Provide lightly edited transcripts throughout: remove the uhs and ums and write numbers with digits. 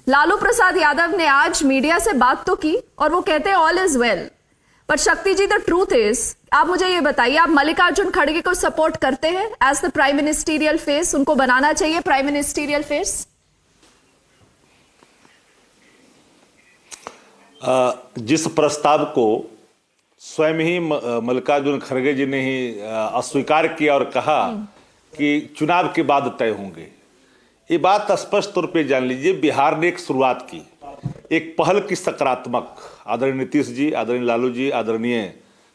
लालू प्रसाद यादव ने आज मीडिया से बात तो की और वो कहते हैं ऑल इज वेल, पर शक्ति जी द ट्रूथ इज, आप मुझे ये बताइए, आप मल्लिकार्जुन खड़गे को सपोर्ट करते हैं as the prime ministerial face? उनको बनाना चाहिए प्राइम मिनिस्टीरियल फेस? जिस प्रस्ताव को स्वयं ही मल्लिकार्जुन खड़गे जी ने ही अस्वीकार किया और कहा कि चुनाव के बाद तय होंगे, ये बात स्पष्ट तौर पे जान लीजिए, बिहार ने एक शुरुआत की, एक पहल की सकारात्मक, आदरणीय नीतीश जी, आदरणीय लालू जी, आदरणीय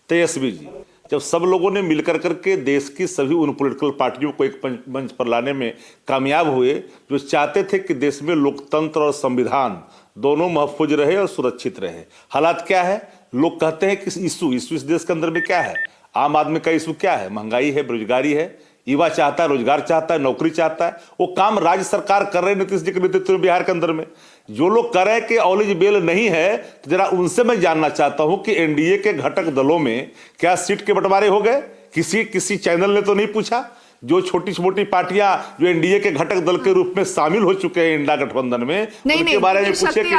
तेजस्वी जी, जब सब लोगों ने मिलकर करके देश की सभी उन पॉलिटिकल पार्टियों को एक मंच पर लाने में कामयाब हुए जो चाहते थे कि देश में लोकतंत्र और संविधान दोनों महफूज रहे और सुरक्षित रहे। हालात क्या है? लोग कहते हैं कि इशू इस देश के अंदर में क्या है? आम आदमी का इशू क्या है? महंगाई है, बेरोजगारी है, युवा चाहता है, रोजगार चाहता है, नौकरी चाहता है। वो काम राज्य सरकार कर रहे हैं नीतीश जी के नेतृत्व में बिहार के अंदर में। जो लोग कह रहे हैं कि ऑल इज वेल नहीं है, तो जरा उनसे मैं जानना चाहता हूं कि एनडीए के घटक दलों में क्या सीट के बंटवारे हो गए? किसी चैनल ने तो नहीं पूछा? जो छोटी छोटी पार्टियां जो एनडीए के घटक दल के रूप में शामिल हो चुके हैं इंडिया गठबंधन में, उनके बारे में पूछे कि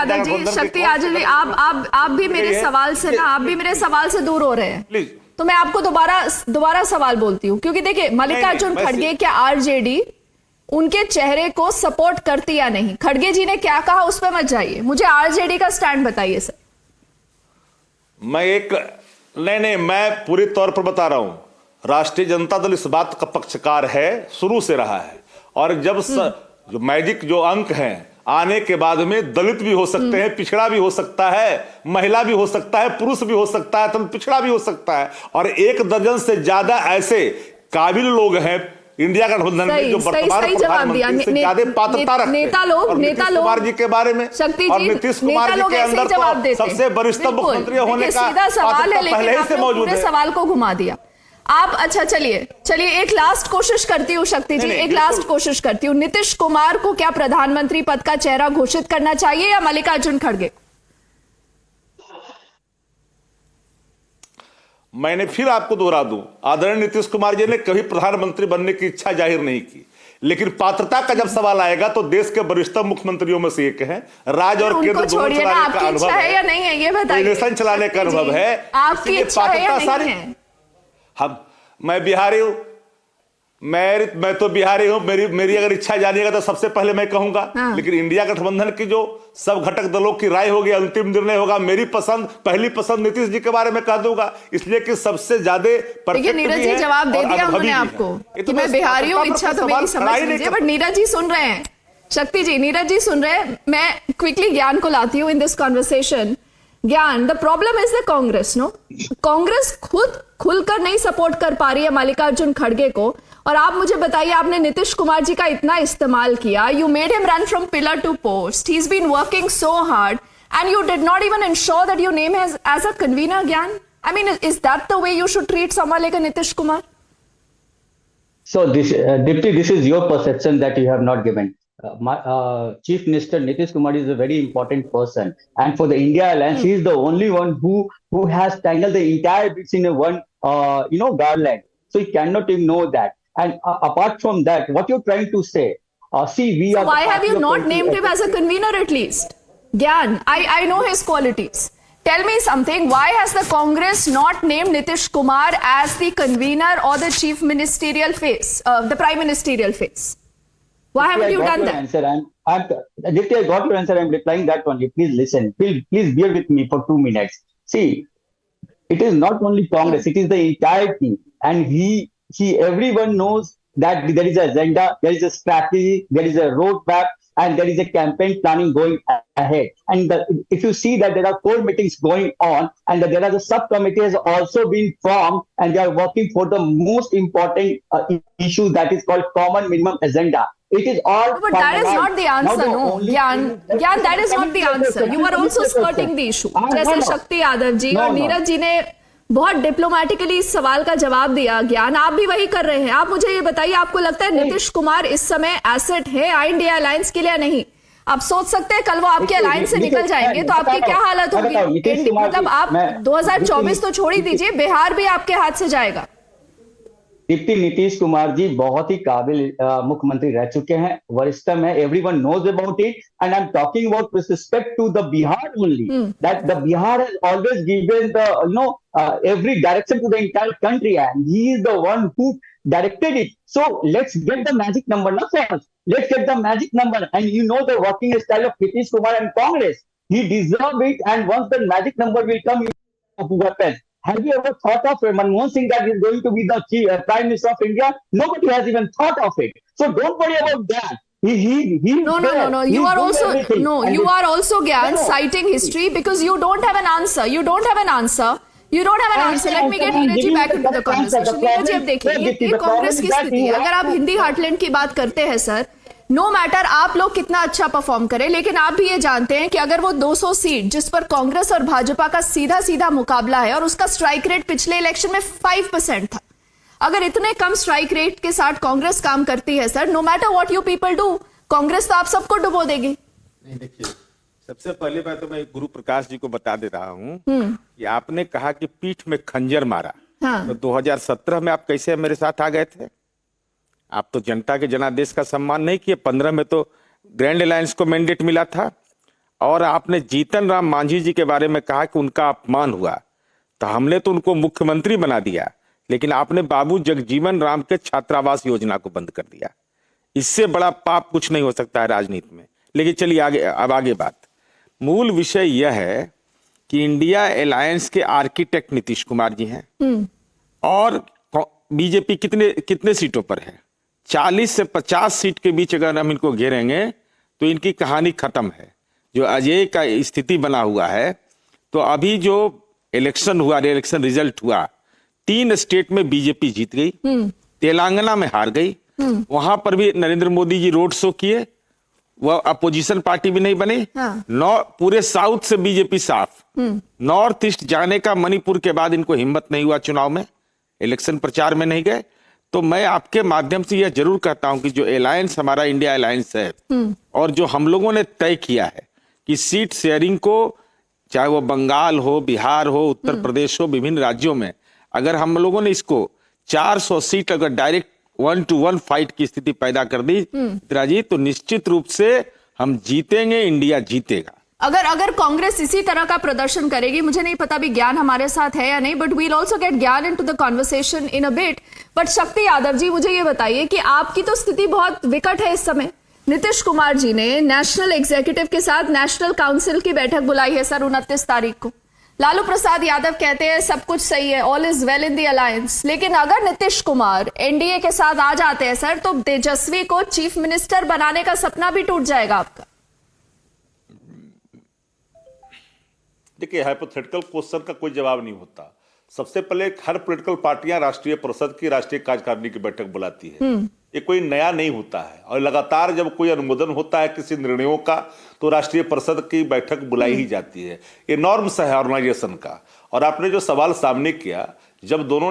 शक्ति आजल जी, आप भी मेरे सवाल से ना, आप भी मेरे सवाल से दूर हो रहे हैं। प्लीज, तो मैं आपको दोबारा सवाल बोलती हूँ, क्योंकि देखिए मल्लिकार्जुन खड़गे क्या आरजेडी उनके चेहरे को सपोर्ट करती या नहीं? खड़गे जी ने क्या कहा उस पर मत जाइए, मुझे आरजेडी का स्टैंड बताइए सर। मैं पूरी तौर पर बता रहा हूं, राष्ट्रीय जनता दल इस बात का पक्षकार है, शुरू से रहा है। और जब जो मैजिक जो अंक हैं आने के बाद में दलित भी हो सकते हैं, पिछड़ा भी हो सकता है, महिला भी हो सकता है, पुरुष भी हो सकता है, तो पिछड़ा भी हो सकता है, और 1 दर्जन से ज्यादा ऐसे काबिल लोग हैं इंडिया गठबंधन में जो वर्तमान प्रधानमंत्री से ज्यादा पात्रता रखते हैं। नेता लोग कुमार जी के बारे में, और नीतीश कुमार जी के अंदर तो सबसे वरिष्ठ मुख्यमंत्री होने का पहले ही से मौजूद है। सवाल को घुमा दिया आप। अच्छा, चलिए एक लास्ट कोशिश करती हूँ शक्ति जी, एक लास्ट कोशिश करती हूँ। नीतीश कुमार को क्या प्रधानमंत्री पद का चेहरा घोषित करना चाहिए या मल्लिकार्जुन खड़गे? मैंने फिर आपको दोहरा दूं, आदरणीय नीतीश कुमार जी ने कभी प्रधानमंत्री बनने की इच्छा जाहिर नहीं की, लेकिन पात्रता का जब सवाल आएगा तो देश के वरिष्ठ मुख्यमंत्रियों में से एक है, राज और केंद्र दोनों चलाने का अनुभव है या नहीं है ये बताइए। चलाने का अनुभव है, आपकी इच्छा है या नहीं है? मैं बिहारी हूं, मैं तो बिहारी हूं, मेरी अगर इच्छा जानिएगा तो सबसे पहले मैं कहूंगा, लेकिन इंडिया गठबंधन की जो सब घटक दलों की राय होगी, अंतिम निर्णय होगा। मेरी पहली पसंद नीतीश जी के बारे में कह दूंगा, इसलिए कि सबसे ज्यादा परफेक्ट भी है। नीरज जी जवाब दे दिया उन्होंने आपको कि मैं बिहारी हूं, इच्छा तो मेरी समझ लीजिए। बट नीरज जी सुन रहे हैं, शक्ति जी, नीरज जी सुन रहे हैं। मैं क्विकली ज्ञान को लाती हूँ in this conversation. Gyan, the problem is the Congress, no? Congress खुलकर नहीं सपोर्ट कर पा रही है मल्लिकार्जुन खड़गे को, और आप मुझे बताइए, आपने नीतीश कुमार जी का इतना इस्तेमाल किया, you made him run from pillar to post, he is been working so hard, and you did not even ensure that your name as a convener. Gyan, I mean, is that the way you should treat someone like Nitish Kumar? So Dipti, this is your perception that you have not given. Chief Minister Nitish Kumar is a very important person, and for the India Alliance, he is the only one who has tangled the entire bits in a one garland. So he cannot ignore that. And apart from that, what you're trying to say, see, we are. Why have you not named him as a convener at least? Gyan, I know his qualities. Tell me something. Why has the Congress not named Nitish Kumar as the convener or the chief ministerial face, the prime ministerial face? Why haven't you done that? Dipti, I got your answer. I'm replying that only. Please listen. Please bear with me for 2 minutes. See, it is not only Congress, it is the entire team. And everyone knows that there is an agenda, there is a strategy, there is a roadmap, and there is a campaign planning going ahead. And if you see that there are 4 meetings going on, and that there are the subcommittee has also been formed, and they are working for the most important issue that is called common minimum agenda. It is all. No, but that is not the answer, no. Gyan, that is not the answer. You are also skirting the issue. जैसे शक्ति यादव जी और नीरज जी ने बहुत diplomatically इस सवाल का जवाब दिया, ज्ञान आप भी वही कर रहे हैं। आप मुझे ये बताइए, आपको लगता है नीतीश कुमार इस समय एसेट है इंडिया अलायंस के लिए? नहीं। आप सोच सकते हैं कल वो आपके अलायंस से निकल जाएंगे तो आपकी क्या हालत होगी? मतलब आप 2024 तो छोड़ ही दीजिए, बिहार भी आपके हाथ से जाएगा। डिप्टी नीतीश कुमार जी बहुत ही काबिल मुख्यमंत्री रह चुके हैं, वरिष्ठम है, everyone knows about it, and I am talking about with respect to the Bihar only, that the Bihar has always given the every direction to the entire country, and he is the one who directed it. So let's get the magic number now first. Let's get the magic number, and you know the working style of Nitish Kumar and Congress. He deserves it, and once the magic number will come, of weapons. Have you ever thought of Manmohan Singh that is going to be the Prime Minister of India? Nobody has even thought of it. So don't worry about that. No. You are also you are also Gyan citing history because you don't have an answer. You don't have an answer. Let me get Neeraj ji back into the conversation. Neeraj ji अब देखिए ये कांग्रेस की स्थिति है. अगर आप Hindi heartland की बात करते हैं सर, नो मैटर आप लोग कितना अच्छा परफॉर्म करें, लेकिन आप भी ये जानते हैं कि अगर वो 200 सीट जिस पर कांग्रेस और भाजपा का सीधा सीधा मुकाबला है और उसका स्ट्राइक रेट पिछले इलेक्शन में 5% था, अगर इतने कम स्ट्राइक रेट के साथ कांग्रेस काम करती है sir, no matter what you people do, Congress तो आप सबको डुबो देगी. नहीं, देखिए सबसे पहले बात तो मैं गुरु प्रकाश जी को बता दे रहा हूँ कि आपने कहा कि पीठ में खंजर मारा. हाँ. तो 2017 में आप कैसे मेरे साथ आ गए थे? आप तो जनता के जनादेश का सम्मान नहीं किए. 15 में तो ग्रैंड अलायंस को मैंडेट मिला था और आपने जीतन राम मांझी जी के बारे में कहा कि उनका अपमान हुआ, तो हमने तो उनको मुख्यमंत्री बना दिया, लेकिन आपने बाबू जगजीवन राम के छात्रावास योजना को बंद कर दिया. इससे बड़ा पाप कुछ नहीं हो सकता है राजनीति में. लेकिन चलिए आगे बात. मूल विषय यह है कि इंडिया अलायंस के आर्किटेक्ट नीतीश कुमार जी हैं और बीजेपी कितने सीटों पर है? 40 से 50 सीट के बीच अगर हम इनको घेरेंगे तो इनकी कहानी खत्म है. जो अजय का स्थिति बना हुआ है, तो अभी जो इलेक्शन रिजल्ट हुआ, 3 स्टेट में बीजेपी जीत गई, तेलंगाना में हार गई, वहां पर भी नरेंद्र मोदी जी रोड शो किए, वह अपोजिशन पार्टी भी नहीं बनी. हाँ. पूरे साउथ से बीजेपी साफ. नॉर्थ ईस्ट जाने का मणिपुर के बाद इनको हिम्मत नहीं हुआ, चुनाव में इलेक्शन प्रचार में नहीं गए. तो मैं आपके माध्यम से यह जरूर कहता हूं कि जो अलायंस हमारा इंडिया अलायंस है और जो हम लोगों ने तय किया है कि सीट शेयरिंग को, चाहे वो बंगाल हो, बिहार हो, उत्तर प्रदेश हो, विभिन्न राज्यों में अगर हम लोगों ने इसको 400 सीट अगर डायरेक्ट 1-to-1 फाइट की स्थिति पैदा कर दी जी, तो निश्चित रूप से हम जीतेंगे, इंडिया जीतेगा. अगर कांग्रेस इसी तरह का प्रदर्शन करेगी, मुझे नहीं पता भी ज्ञान हमारे साथ है या नहीं, बट वील ऑल्सो गेट ज्ञान into the conversation in a bit. But शक्ति यादव जी, मुझे ये बताइए कि आपकी तो स्थिति बहुत विकट है इस समय. नीतीश कुमार जी ने नेशनल एग्जीक्यूटिव के साथ नेशनल काउंसिल की बैठक बुलाई है सर 29 तारीख को. लालू प्रसाद यादव कहते हैं सब कुछ सही है, all is well in the alliance, लेकिन अगर नीतीश कुमार एनडीए के साथ आ जाते हैं सर, तो तेजस्वी को चीफ मिनिस्टर बनाने का सपना भी टूट जाएगा आपका. देखिए, हाइपोथेटिकल क्वेश्चन का कोई जवाब नहीं होता. सबसे पहले हर पॉलिटिकल पार्टियां राष्ट्रीय परिषद की, राष्ट्रीय कार्यकारिणी की बैठक बुलाती है. ये कोई नया नहीं होता है, और लगातार जब कोई अनुमोदन होता है किसी निर्णयों का, तो राष्ट्रीय परिषद की बैठक बुलाई ही जाती है. ये नॉर्म्स है ऑर्गेनाइजेशन का. और आपने जो सवाल सामने किया, जब दोनों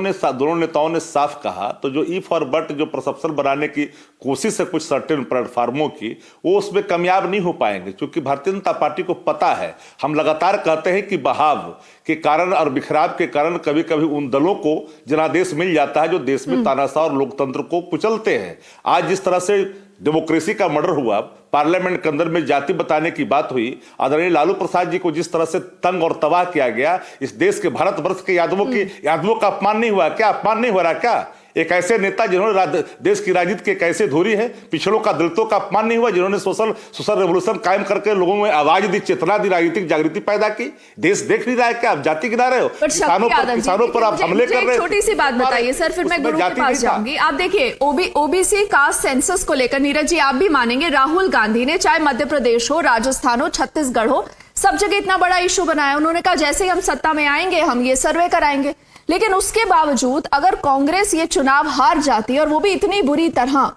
नेताओं ने साफ कहा, तो जो ई फॉर बट जो परसेप्शन बनाने की कोशिश है कुछ सर्टेन प्लेटफार्मों की, वो उसमें कामयाब नहीं हो पाएंगे. क्योंकि भारतीय जनता पार्टी को पता है, हम लगातार कहते हैं कि बहाव के कारण और बिखराव के कारण कभी कभी उन दलों को जनादेश मिल जाता है जो देश में तानाशाह और लोकतंत्र को कुचलते हैं. आज जिस तरह से डेमोक्रेसी का मर्डर हुआ, पार्लियामेंट के अंदर में जाति बताने की बात हुई, आदरणीय लालू प्रसाद जी को जिस तरह से तंग और तबाह किया गया, इस देश के भारतवर्ष के यादवों का अपमान नहीं हुआ क्या? अपमान नहीं हो रहा क्या? एक ऐसे नेता जिन्होंने देश की राजनीति के कैसे धुरी है, पिछड़ों का, दलितों का अपमान नहीं हुआ, जिन्होंने सोशल रेवोल्यूशन कायम करके लोगों में आवाज दी, चेतना दी, राजनीतिक जागृति पैदा की. देश देख नहीं रहा है क्या? आप जाति गिना रहे हो, किसानों पर आप हमले कर रहे हो. छोटी सी बात बताइए सर, फिर मैं गुरु के पास जाऊंगी. आप देखिए, ओबीसी कास्ट सेंसस को लेकर नीरज जी आप भी मानेंगे, राहुल गांधी ने चाहे मध्य प्रदेश हो, राजस्थान हो, छत्तीसगढ़ हो, सब जगह इतना बड़ा इशू बनाया. उन्होंने कहा जैसे ही हम सत्ता में आएंगे हम ये सर्वे कराएंगे. लेकिन उसके बावजूद अगर कांग्रेस ये चुनाव हार जाती है, और वो भी इतनी बुरी तरह,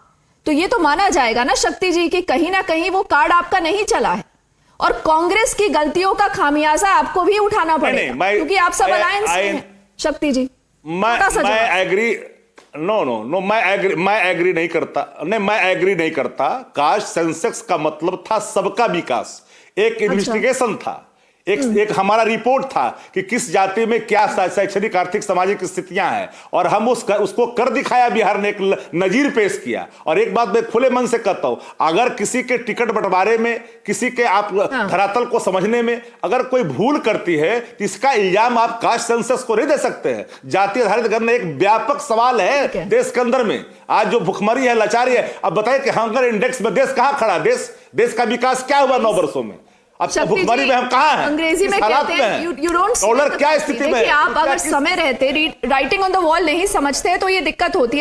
तो ये तो माना जाएगा ना शक्ति जी कि कहीं ना कहीं वो कार्ड आपका नहीं चला है, और कांग्रेस की गलतियों का खामियाजा आपको भी उठाना पड़ेगा, क्योंकि आप सब अलायंस में हैं. शक्ति जी, मैं एग्री मैं एग्री नहीं करता. कास्ट सेंसेक्स का मतलब था सबका विकास, एक इन्वेस्टिगेशन था, एक हमारा रिपोर्ट था कि किस जाति में क्या शैक्षणिक आर्थिक सामाजिक स्थितियां हैं, और हम उसको कर दिखाया। बिहार ने एक नजीर पेश किया। और एक बात मैं खुले मन से कहता हूं, अगर किसी के टिकट बंटवारे में, किसी के आप धरातल को समझने में अगर कोई भूल करती है तो इसका इल्जाम आप कास्ट सेंसस को नहीं दे सकते हैं। जाति आधारित करना एक व्यापक सवाल है देश के अंदर में। आज जो भुखमरी है, लाचारी है, अब बताइए कि हंगर इंडेक्स में देश कहां खड़ा? देश का विकास क्या हुआ 9 वर्षों में? अब भुखमरी में हम कहां हैं? अंग्रेजी में कहते हैं यू डोंट डॉलर क्या स्थिति में है? आप अगर समय रहते राइटिंग ऑन द वॉल नहीं समझते तो ये दिक्कत होती है।